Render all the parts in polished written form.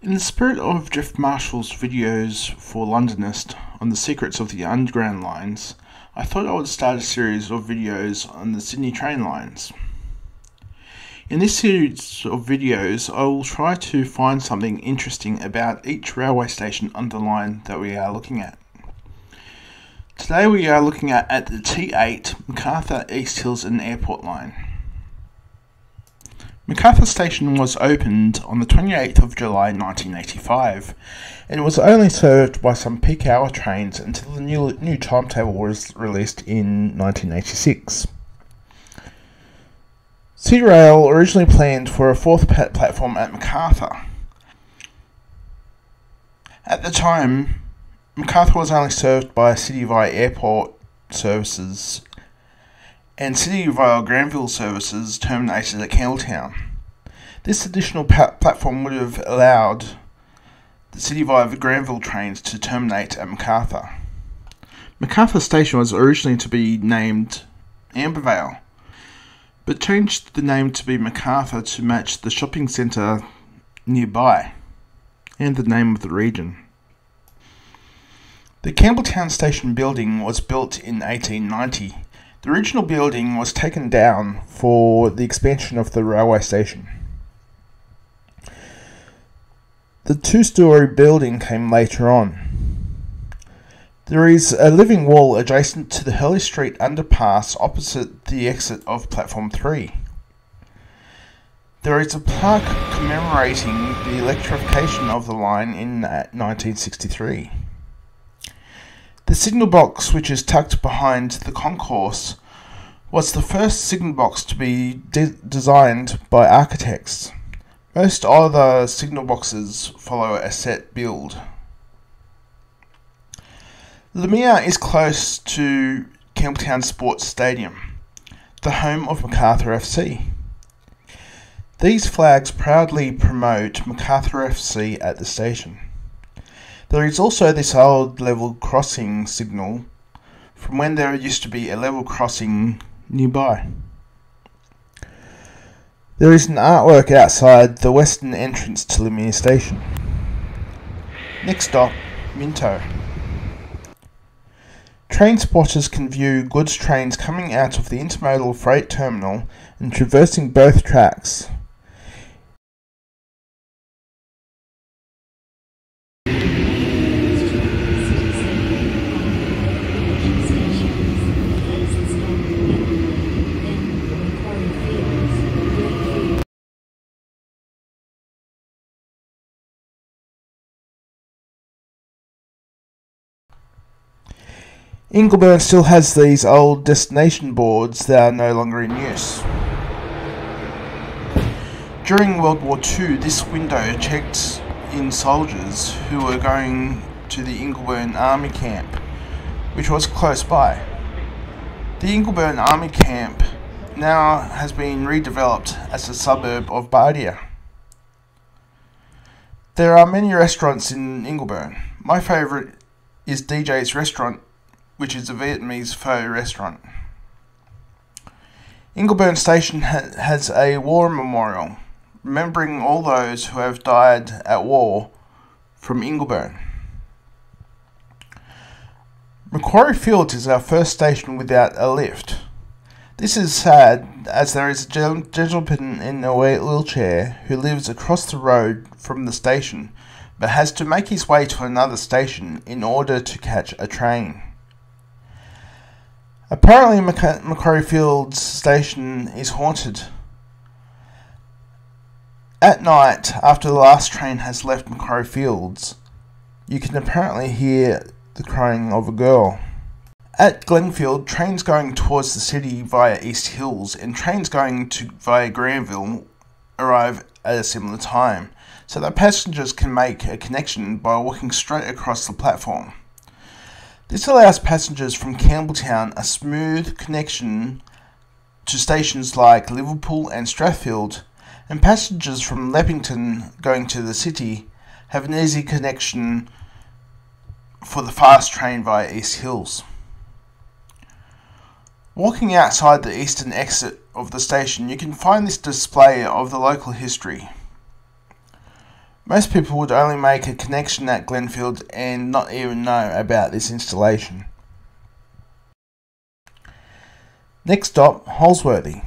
In the spirit of Geoff Marshall's videos for Londonist on the secrets of the underground lines, I thought I would start a series of videos on the Sydney train lines. In this series of videos, I will try to find something interesting about each railway station on the line that we are looking at. Today we are looking at the T8 Macarthur, East Hills and Airport line. Macarthur station was opened on the 28th of July 1985 and was only served by some peak hour trains until the new timetable was released in 1986. CityRail originally planned for a fourth platform at Macarthur. At the time, Macarthur was only served by City via Airport services, and City via Granville services terminated at Campbelltown. This additional platform would have allowed the City via Granville trains to terminate at Macarthur. Macarthur station was originally to be named Ambervale, but changed the name to be Macarthur to match the shopping centre nearby and the name of the region. The Campbelltown station building was built in 1890. The original building was taken down for the expansion of the railway station. The two-storey building came later on. There is a living wall adjacent to the Hurley Street underpass opposite the exit of Platform 3. There is a plaque commemorating the electrification of the line in 1963. The signal box, which is tucked behind the concourse, was the first signal box to be designed by architects. Most other signal boxes follow a set build. Lemire is close to Campbelltown Sports Stadium, the home of Macarthur FC. These flags proudly promote Macarthur FC at the station. There is also this old level crossing signal from when there used to be a level crossing nearby. There is an artwork outside the western entrance to Lemire Station. Next stop, Minto. Train spotters can view goods trains coming out of the intermodal freight terminal and traversing both tracks. Ingleburn still has these old destination boards that are no longer in use. During World War II, this window checked in soldiers who were going to the Ingleburn Army Camp, which was close by. The Ingleburn Army Camp now has been redeveloped as a suburb of Bardia. There are many restaurants in Ingleburn. My favourite is DJ's Restaurant, which is a Vietnamese pho restaurant. Ingleburn Station has a war memorial, remembering all those who have died at war from Ingleburn. Macquarie Fields is our first station without a lift. This is sad, as there is a gentleman in a wheelchair who lives across the road from the station, but has to make his way to another station in order to catch a train. Apparently Macquarie Fields station is haunted. At night, after the last train has left Macquarie Fields, you can apparently hear the crying of a girl. At Glenfield, trains going towards the city via East Hills and trains going via Granville arrive at a similar time, so that passengers can make a connection by walking straight across the platform. This allows passengers from Campbelltown a smooth connection to stations like Liverpool and Strathfield, and passengers from Leppington going to the city have an easy connection for the fast train via East Hills. Walking outside the eastern exit of the station, you can find this display of the local history. Most people would only make a connection at Glenfield and not even know about this installation. Next stop, Holsworthy.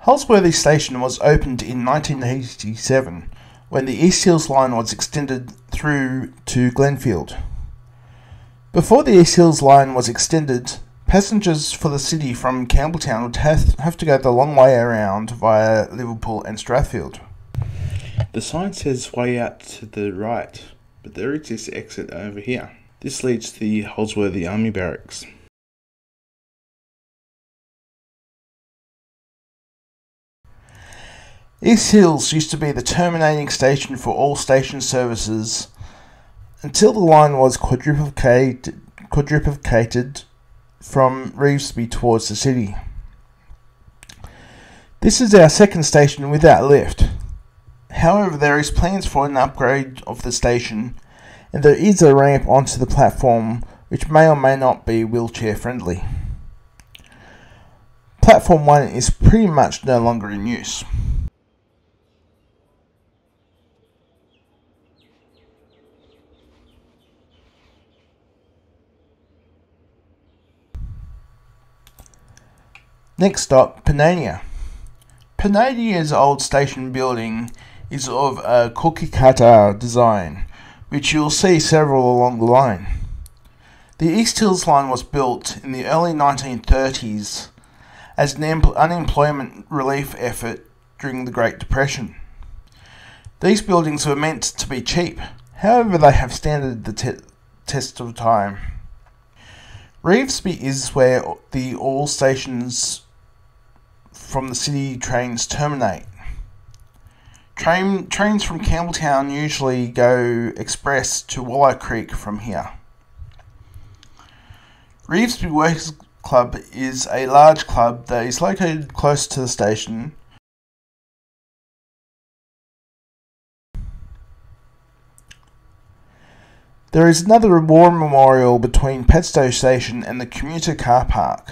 Holsworthy Station was opened in 1987 when the East Hills Line was extended through to Glenfield. Before the East Hills Line was extended, passengers for the city from Campbelltown would have to go the long way around via Liverpool and Strathfield. The sign says way out to the right, but there is this exit over here. This leads to the Holsworthy Army Barracks. East Hills used to be the terminating station for all station services until the line was quadruplicated from Revesby towards the city. This is our second station without lift. However, there is plans for an upgrade of the station, and there is a ramp onto the platform which may or may not be wheelchair friendly. Platform 1 is pretty much no longer in use. Next stop, Panania. Panania's old station building is of a cookie cutter design, which you'll see several along the line. The East Hills Line was built in the early 1930s as an unemployment relief effort during the Great Depression. These buildings were meant to be cheap, however they have standed the test of time. Revesby is where all stations from the city trains terminate. Trains from Campbelltown usually go express to Wallow Creek from here. Revesby Workers Club is a large club that is located close to the station. There is another war memorial between Padstow Station and the commuter car park.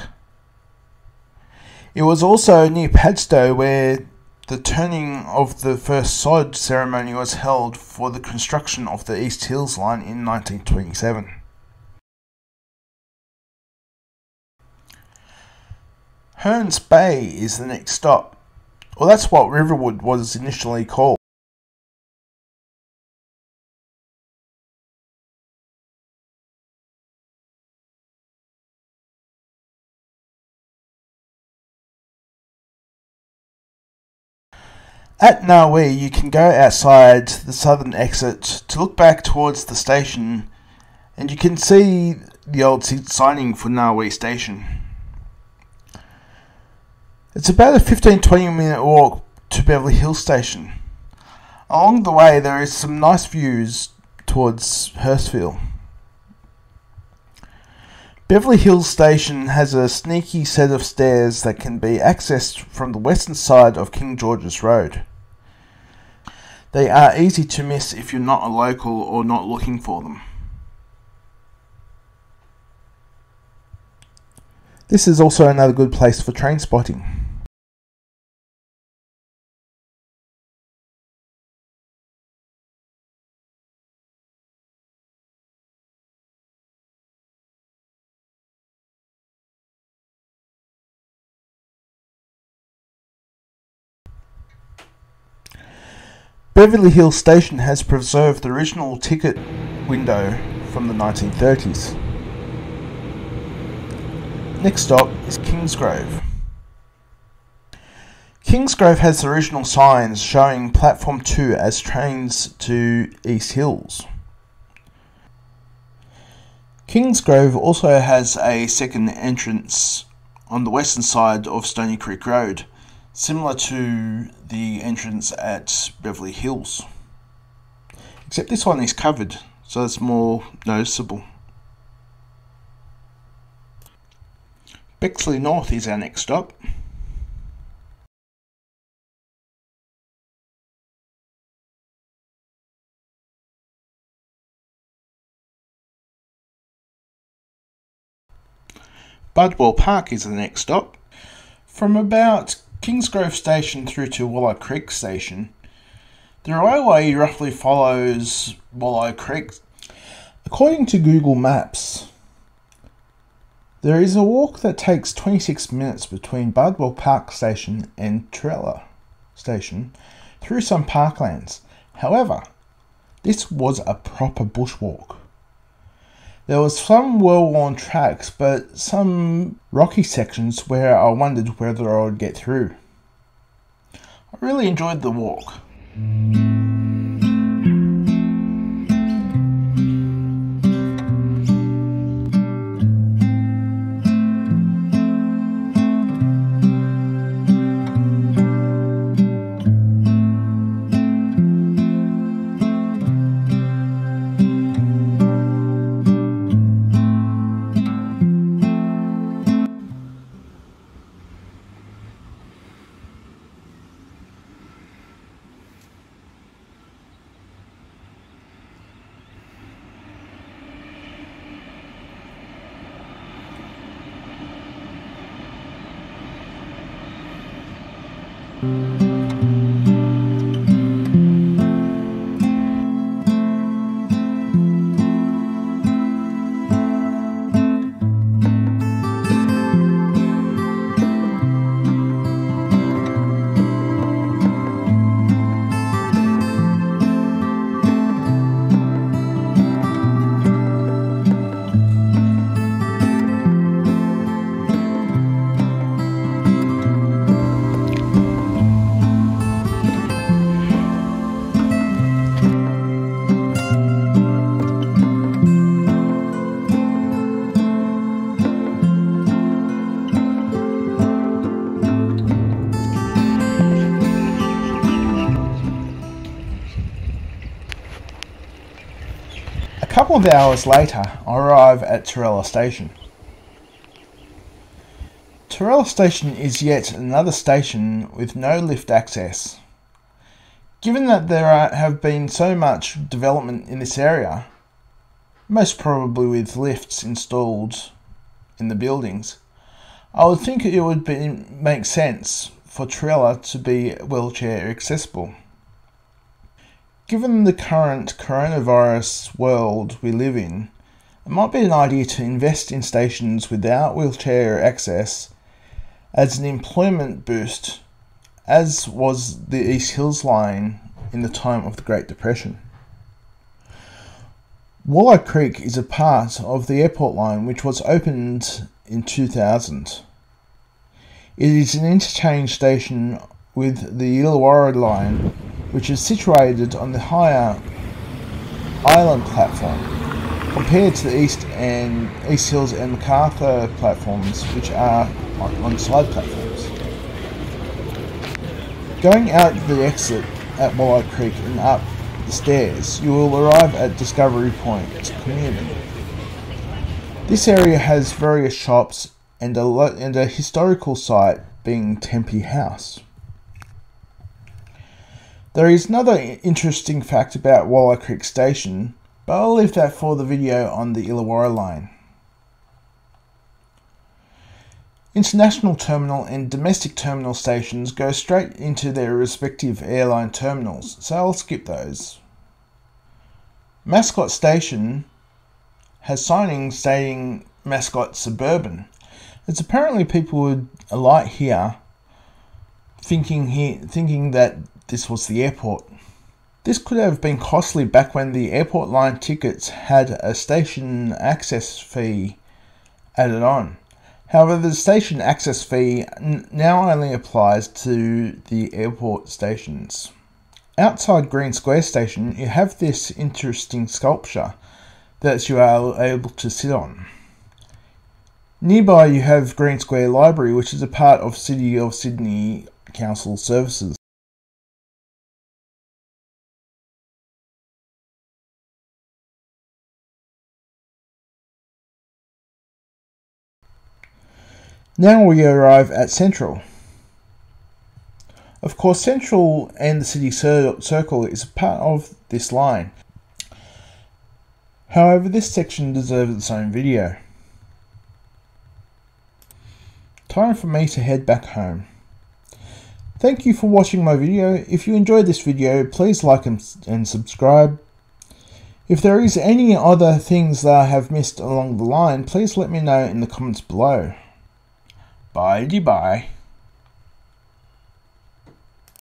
It was also near Padstow where the turning of the first sod ceremony was held for the construction of the East Hills Line in 1927. Hearns Bay is the next stop. Well, that's what Riverwood was initially called. At Narwee, you can go outside the southern exit to look back towards the station, and you can see the old signing for Narwee Station. It's about a 15-20 minute walk to Beverly Hills Station. Along the way there is some nice views towards Hurstville. Beverly Hills Station has a sneaky set of stairs that can be accessed from the western side of King George's Road. They are easy to miss if you're not a local or not looking for them. This is also another good place for train spotting. Beverly Hills Station has preserved the original ticket window from the 1930s. Next stop is Kingsgrove. Kingsgrove has the original signs showing Platform 2 as trains to East Hills. Kingsgrove also has a second entrance on the western side of Stony Creek Road, similar to the entrance at Beverly Hills. Except this one is covered, so it's more noticeable. Bexley North is our next stop. Budwell Park is the next stop. From about Kingsgrove Station through to Wallow Creek Station, The railway roughly follows Budwell Creek. According to Google Maps, there is a walk that takes 26 minutes between Budwell Park Station and Trella Station through some parklands. However, this was a proper bushwalk. There was some well-worn tracks, but some rocky sections where I wondered whether I would get through. I really enjoyed the walk. A couple of hours later, I arrive at Trella Station. Trella Station is yet another station with no lift access. Given that there have been so much development in this area, most probably with lifts installed in the buildings, I would think it would make sense for Trella to be wheelchair accessible. Given the current coronavirus world we live in, it might be an idea to invest in stations without wheelchair access as an employment boost, as was the East Hills Line in the time of the Great Depression. Budwell Creek is a part of the airport line which was opened in 2000. It is an interchange station with the Illawarra line, which is situated on the higher island platform, compared to the East Hills and Macarthur platforms, which are on side platforms. Going out the exit at Budwell Creek and up the stairs, you will arrive at Discovery Point Community. This area has various shops and a historical site being Tempe House. There is another interesting fact about Budwell Creek Station, but I'll leave that for the video on the Illawarra line. International terminal and domestic terminal stations go straight into their respective airline terminals, so I'll skip those. Mascot Station has signings stating Mascot Suburban. It's apparently people would alight here thinking that this was the airport. This could have been costly back when the airport line tickets had a station access fee added on. However, the station access fee now only applies to the airport stations. Outside Green Square Station, you have this interesting sculpture that you are able to sit on. Nearby you have Green Square Library, which is a part of City of Sydney Council services. Now we arrive at Central. Of course, Central and the City Circle is a part of this line. However, this section deserves its own video. Time for me to head back home. Thank you for watching my video. If you enjoyed this video, please like and subscribe. If there is any other things that I have missed along the line, please let me know in the comments below. Bye-bye.